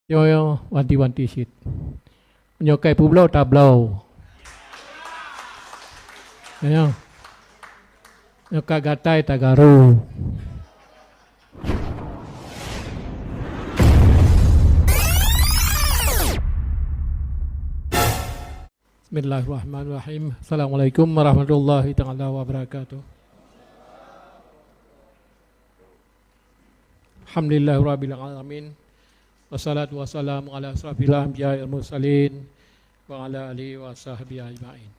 Yo wanti-wanti sit. Menyokai pulau tablau. Ayo. Nyoka gatai tagaru. Bismillahirrahmanirrahim. Assalamualaikum warahmatullahi taala wabarakatuh. Alhamdulillahirabbil alamin. Wassalatu wassalamu ala asrafil anbiya'i wal mursalin wa ala alihi wa sahbihi ajma'in.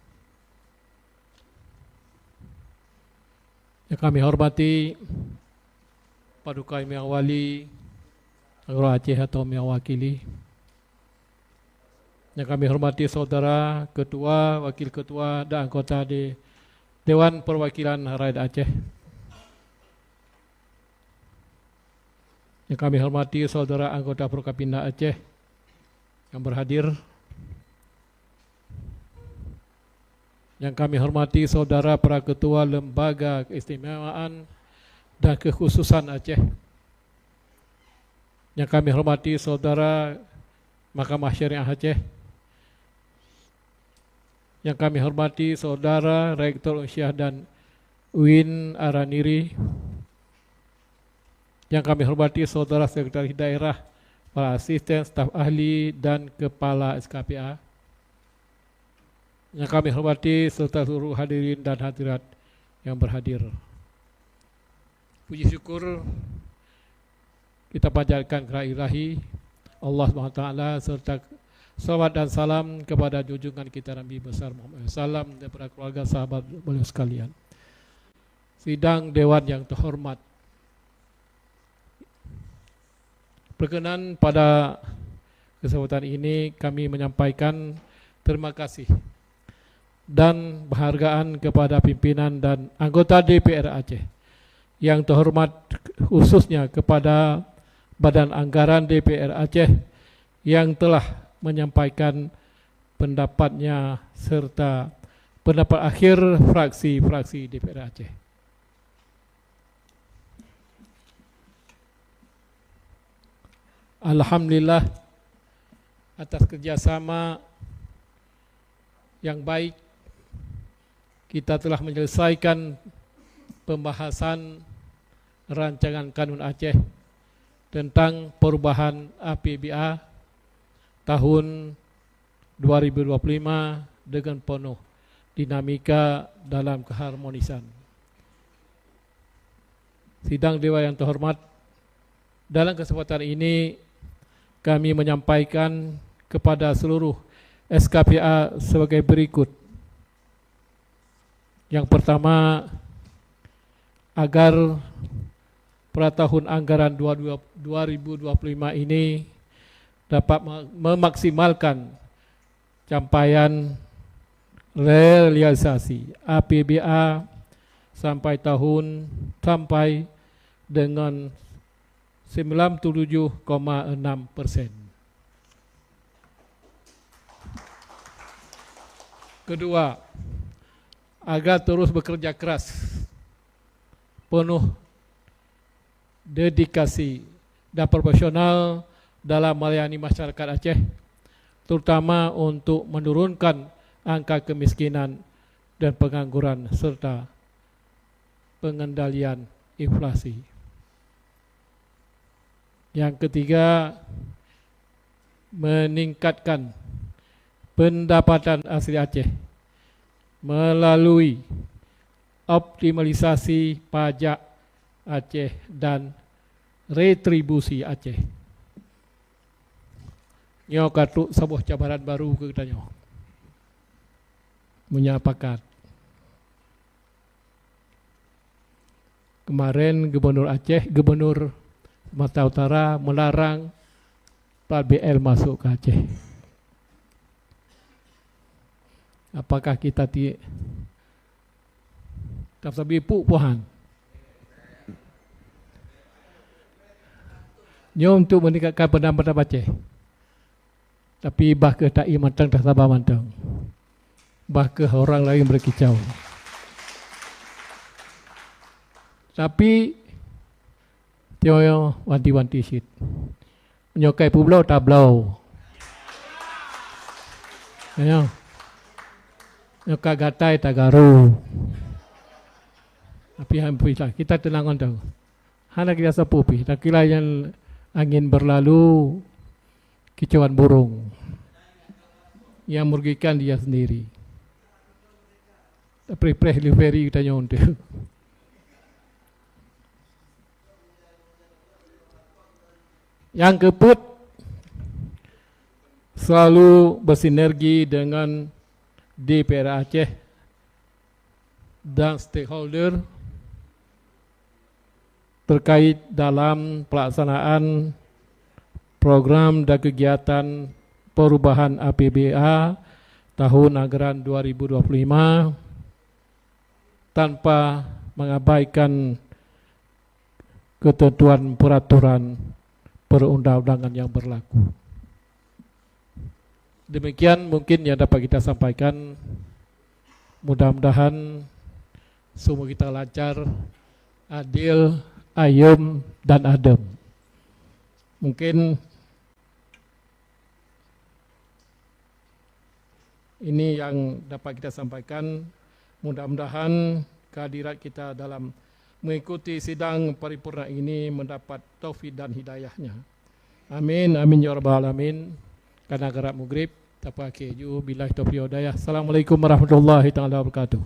Yang kami hormati Paduka Yang Wali Negara Aceh atau yang wakili. Yang kami hormati saudara ketua, wakil ketua dan anggota di Dewan Perwakilan Rakyat Aceh. Yang kami hormati saudara anggota Prokapinda Aceh yang berhadir. Yang kami hormati saudara para ketua Lembaga Keistimewaan dan Kekhususan Aceh. Yang kami hormati saudara Mahkamah Syariah Aceh. Yang kami hormati saudara Rektor Unsyah dan UIN Araniri. Yang kami hormati saudara Sekretaris Daerah, para asisten, staf ahli dan kepala SKPA. Yang kami hormati serta seluruh hadirin dan hadirat yang berhadir. Puji syukur kita panjatkan kepada ilahi Allah SWT serta salawat dan salam kepada junjungan kita Nabi besar Muhammad SAW dan para keluarga sahabat beliau sekalian. Sidang Dewan yang terhormat, berkenan pada kesempatan ini kami menyampaikan terima kasih dan penghargaan kepada pimpinan dan anggota DPR Aceh. Yang terhormat khususnya kepada Badan Anggaran DPR Aceh yang telah menyampaikan pendapatnya serta pendapat akhir fraksi-fraksi DPR Aceh. Alhamdulillah atas kerjasama yang baik kita telah menyelesaikan pembahasan rancangan Kanun Aceh tentang perubahan APBA tahun 2025 dengan penuh dinamika dalam keharmonisan. Sidang Dewan yang terhormat, dalam kesempatan ini kami menyampaikan kepada seluruh SKPA sebagai berikut. Yang pertama, agar pada tahun anggaran 2025 ini dapat memaksimalkan capaian realisasi APBA sampai dengan 97,6%. Kedua, agar terus bekerja keras, penuh dedikasi dan profesional dalam melayani masyarakat Aceh, terutama untuk menurunkan angka kemiskinan dan pengangguran serta pengendalian inflasi. Yang ketiga, meningkatkan pendapatan asli Aceh melalui optimalisasi pajak Aceh dan retribusi Aceh. Nyo katuk sebuah cabaran baru ke kita nyo. Menyapakat. Kemarin Gubernur Sumatera Utara melarang plat BL masuk ke Aceh. Apakah kita tak sabi puhan? Nyo untuk meningkatkan pendapatan Aceh. Tapi bah ke tak mantang tak sabar mantang. Bah ke orang lain berkicau. Tapi Tio wanti-wanti sit. Nyokai publau tablau. Ya. Nyokai gatai tagaru. Tapi hampir lah. Kita tenang tahu. Hana kita sepupi. Tak kira yang angin berlalu, kicauan burung yang merugikan dia sendiri. Tapi preh-liveri kita nyontek. Yang keempat, selalu bersinergi dengan DPR Aceh dan stakeholder terkait dalam pelaksanaan program dan kegiatan perubahan APBA tahun anggaran 2025 tanpa mengabaikan ketentuan peraturan perundang-undangan yang berlaku. Demikian mungkin yang dapat kita sampaikan. Mudah-mudahan semua kita lancar, adil, ayem dan adem. Mungkin ini yang dapat kita sampaikan. Mudah-mudahan kehadirat kita dalam mengikuti sidang paripurna ini mendapat taufik dan hidayahnya. Amin, amin ya rabbal alamin. Karena gerak mugrib, tapak keju, billahi taufiq wal hidayah. Assalamualaikum warahmatullahi taala wabarakatuh.